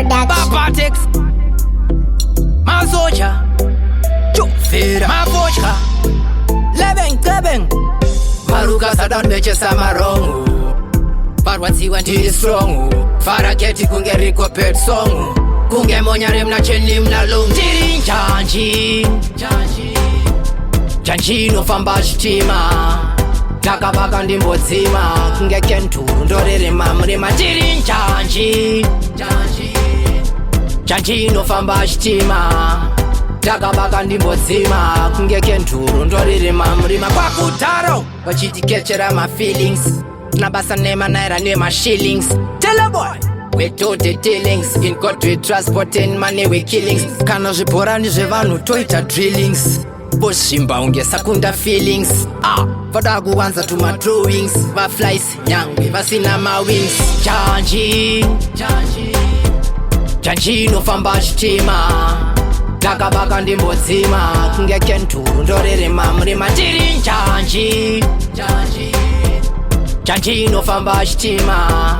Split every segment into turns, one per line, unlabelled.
production.
Papatix Mazoja Jufira Mavochka Lebeng Maruka sadan meche samarongu Parwatiwa ndiri strongu Faraketi kunge riko pet songu Kunge monyare mna cheni mna lungu Ndiri Njanji no famba chitima Takabaka ndimbodzima kunge kenturu ndorere mamurima Ndiri Njanji no famba chitima Takabaka ndimbodzima kunge kenturu ndorere mamurima Kwakutaro vachitikechera ma feelings Nabasa nema naira nema shillings Tell a boy we do the dealings In God we transport and money we killings Kana zviporani zvevanhu toita drillings Boshimba unge sakunda feelings Vada kuwanza tuma drawings Va flies nyangwe vasina ma wings Njanji no famba chitima Takabaka ndimbodzima kunge kenturu ndorere mamurima Ndiri Njanji no famba chitima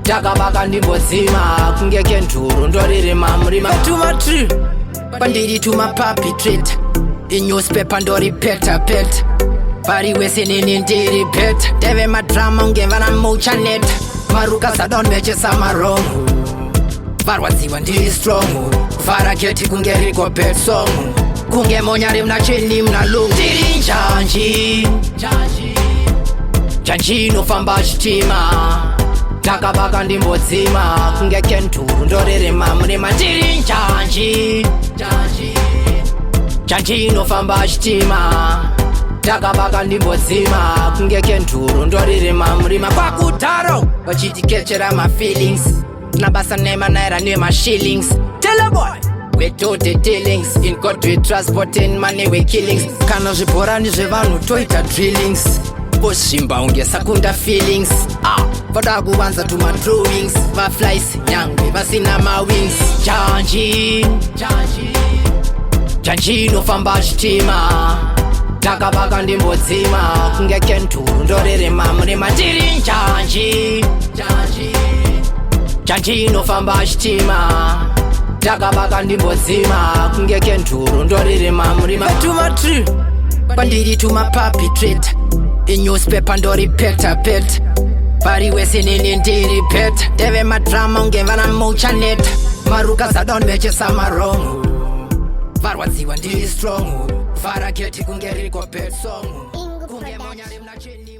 Takabaka ndimbodzima kunge kenturu ndorere mamurima Tuma tree Pandiri tuma papi treat In newspaper ndori peta Pari wese nini ndiri peta Deve madrama ungevana mucha net Maruka sadon meche samarongu Varwaziwa ndiri strongu Faraketi kunge riko pet songu Kunge monyari mna cheni mna lungu Ndiri Njanji no famba chitima Takabaka ndimbodzima kunge kenturu ndorere mamurima Ndiri Njanji no famba chitima Takabaka ndimbodzima kunge kenturu ndorere mamurima Kwakutaro vachitikechera ma feelings Nabasa nema naira nema shillings Tell a boy we do the dealings In God we transport and money we killings Kana zviporani zvevanhu toita drillings Boshimba unge sakunda feelings Vada kuwanza tuma drawings Va flies nyangwe vasina ma wings Njanji no famba chitima Takabaka ndimbodzima kunge kenturu ndorere mamurima Ndiri Njanji no famba chitima Takabaka ndimbodzima kunge kenturu ndorere mamurima Tuma tree Pandiri tuma papi treat In newspaper ndori peta Pari wese nini ndiri peta Deve madrama ungevana mucha net Maruka sadon meche samarongu Varwaziwa ndiri strongu Faraketi kunge riko pet songu
Bingu
Kunge
production.
monyari mna cheni